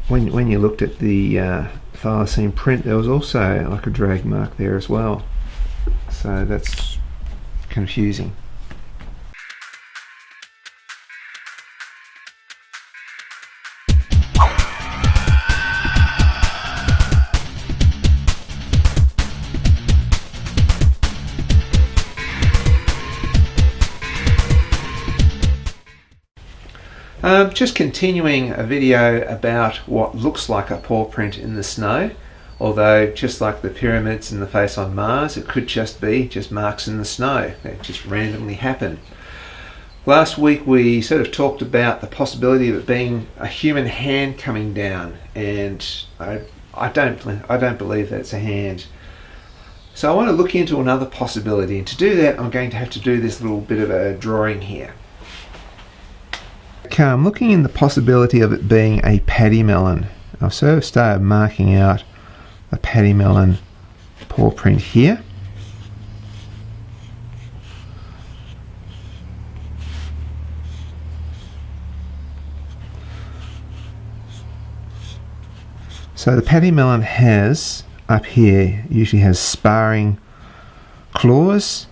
when you looked at the Thylacine print, there was also like a drag mark there as well. So that's confusing. Just continuing a video about what looks like a paw print in the snow, although just like the pyramids and the face on Mars, it could just be marks in the snow that just randomly happen. Last week we sort of talked about the possibility of it being a human hand coming down, and I don't believe that's a hand. So I want to look into another possibility, and to do that I'm going to have to do this little bit of a drawing here. Okay, I'm looking in the possibility of it being a paddy melon. I've sort of started marking out a paddy melon paw print here. So the paddy melon has, up here, usually has sparring claws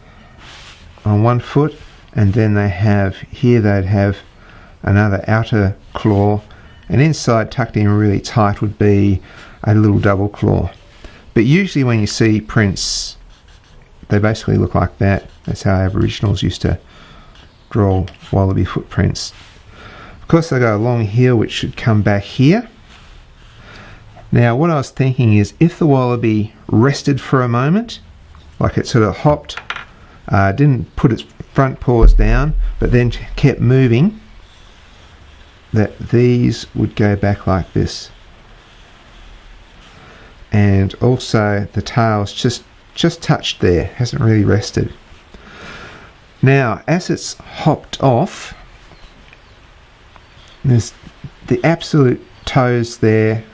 on one foot, and then they have, here they'd have another outer claw, and inside, tucked in really tight, would be a little double claw. But usually when you see prints, they basically look like that. That's how Aboriginals used to draw wallaby footprints. Of course they go along here, which should come back here. Now what I was thinking is, if the wallaby rested for a moment, like it sort of hopped, didn't put its front paws down, but then kept moving, that these would go back like this, and also the tail's just touched there, hasn't really rested. Now as it's hopped off, there's the absolute toes there,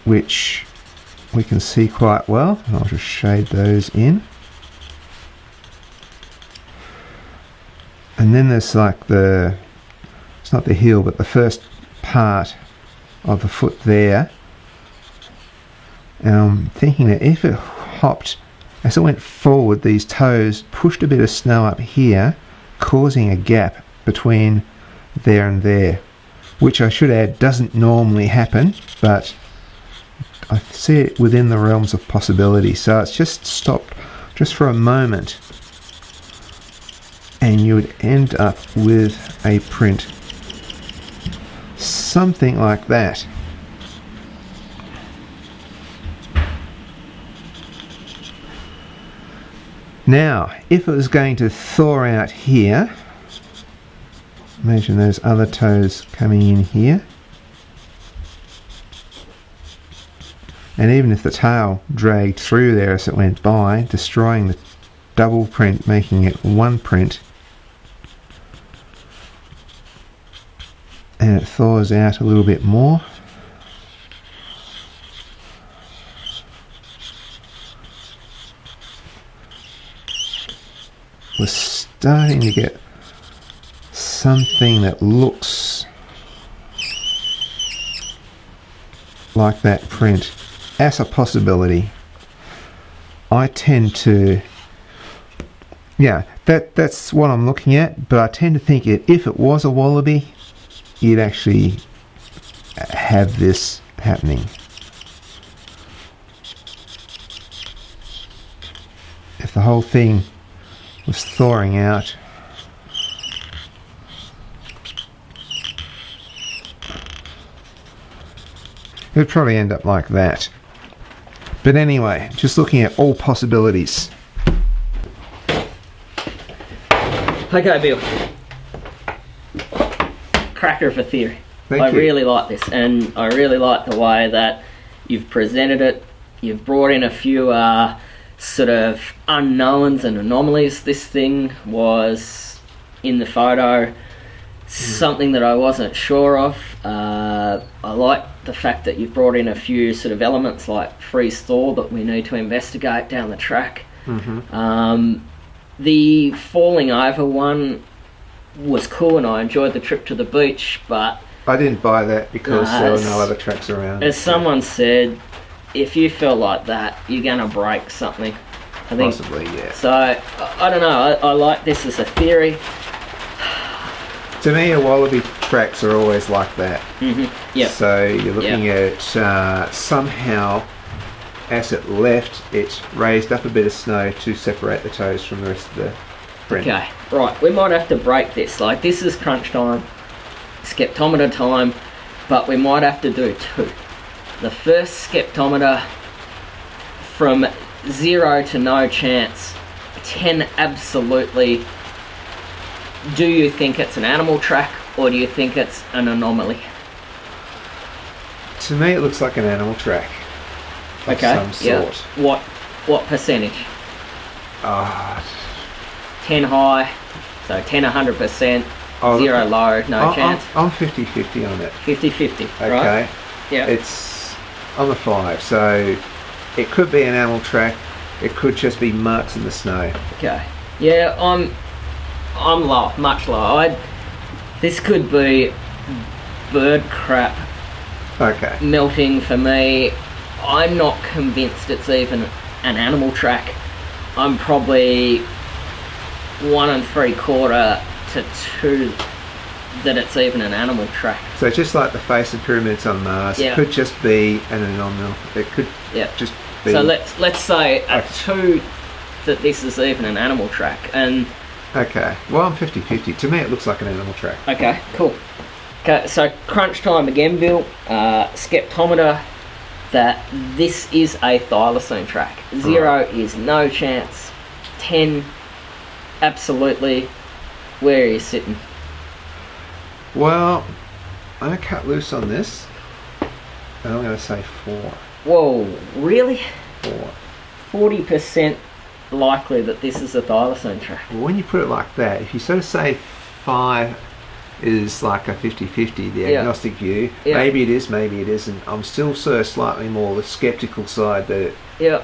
which we can see quite well. I'll just shade those in, and then there's like the, it's not the heel, but the first part of the foot there. And I'm thinking that if it hopped, as it went forward, these toes pushed a bit of snow up here, causing a gap between there and there, which I should add doesn't normally happen, but I see it within the realms of possibility. So it's just stopped just for a moment, and you would end up with a print something like that. Now if it was going to thaw out here, imagine those other toes coming in here, and even if the tail dragged through there as it went by, destroying the double print, making it one print, and it thaws out a little bit more. We're starting to get something that looks like that print as a possibility. I tend to, yeah, that's what I'm looking at, but I tend to think if it was a wallaby, you'd actually have this happening. If the whole thing was thawing out, it would probably end up like that. But anyway, just looking at all possibilities. Okay, Bill. Cracker of a theory. Thank you. Really like this, and I really like the way that you've presented it. You've brought in a few sort of unknowns and anomalies. This thing was in the photo something that I wasn't sure of. I like the fact that you've brought in a few sort of elements like freeze thaw that we need to investigate down the track. The falling over one was cool, and I enjoyed the trip to the beach, but I didn't buy that because No, there were it's- no other tracks around. As someone said, if you feel like that, you're gonna break something. I think. Possibly, yeah. So I don't know. I like this as a theory. To me, a wallaby tracks are always like that. Yep. So you're looking at somehow, as it left, it raised up a bit of snow to separate the toes from the rest of the print. Okay. Right. We might have to break this. Like this is crunch time, skeptometer time, but we might have to do two. The first skeptometer from 0 to no chance, 10 absolutely. Do you think it's an animal track or do you think it's an anomaly? To me, it looks like an animal track of some sort. What percentage? Ah, 10 high, so 10 100%, Oh, 0 low, no chance. I'm 50-50 on it. 50-50, Okay. right? Yeah. I'm a 5, so it could be an animal track. It could just be marks in the snow. Okay. Yeah, I'm low, much lower. This could be bird crap Okay. melting for me. I'm not convinced it's even an animal track. I'm probably 1 3/4 to 2 that it's even an animal track. So just like the face of pyramids on Mars, Yeah. it could just be an anomaly. It could Yeah. just be. So let's say a Okay. 2 that this is even an animal track. And Okay. Well, I'm 50-50. To me, it looks like an animal track. okay, cool. Okay, so crunch time again, Bill. Skeptometer that this is a thylacine track. 0 is no chance. 10, absolutely. Where are you sitting? Well, I'm going to cut loose on this, and I'm going to say 4. Whoa, really? 4. 40% likely that this is a thylacine track. Well, when you put it like that, if you sort of say 5 is like a 50-50, the Yeah. agnostic view, Yeah. maybe it is, maybe it isn't. I'm still sort of slightly more the sceptical side that. Yeah,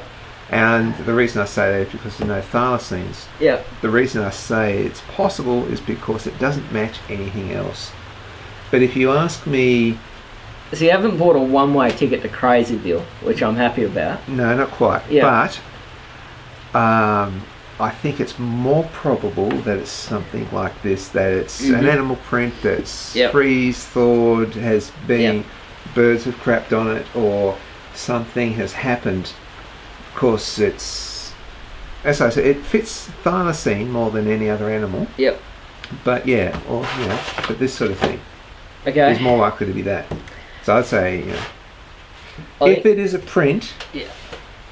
And the reason I say that is because there's no thylacines. yeah. The reason I say it's possible is because it doesn't match anything else. But if you ask me, So you haven't bought a one-way ticket to Crazyville, which I'm happy about. no, not quite. Yeah. But I think it's more probable that it's something like this, that it's an animal print that's Yep. freeze-thawed, has been, Yep. birds have crapped on it, or something has happened. Of course, it's, as I said, it fits thylacine more than any other animal. Yep. But yeah, or but this sort of thing Okay. is more likely to be that. So I'd say, I if think- it is a print,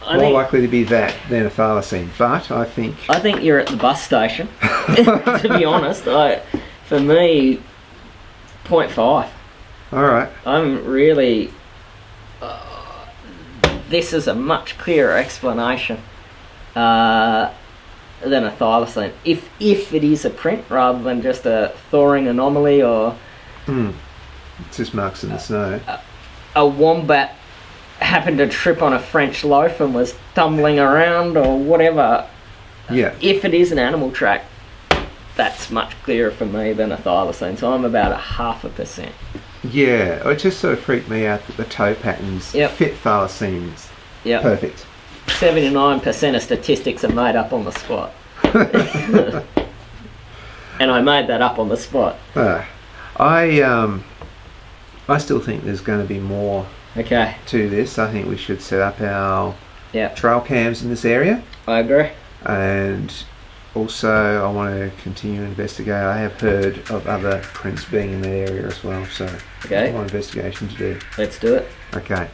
I more think- likely to be that than a thylacine. But I think I think you're at the bus station. To be honest, for me, 0.5. all right. I'm really. This is a much clearer explanation than a thylacine. If it is a print rather than just a thawing anomaly or It's just marks in the snow. a wombat happened to trip on a French loaf and was tumbling around or whatever. Yeah. If it is an animal track, that's much clearer for me than a thylacine. So I'm about 0.5%. Yeah. It just sort of freaked me out that the toe patterns Yep. fit thylacines. Yeah. Perfect. 79% of statistics are made up on the spot. And I made that up on the spot. I still think there's going to be more Okay. to this. I think we should set up our Yeah. trail cams in this area, I agree. and also I want to continue to investigate. I have heard of other prints being in that area as well, so Okay. more investigation to do. Let's do it. Okay.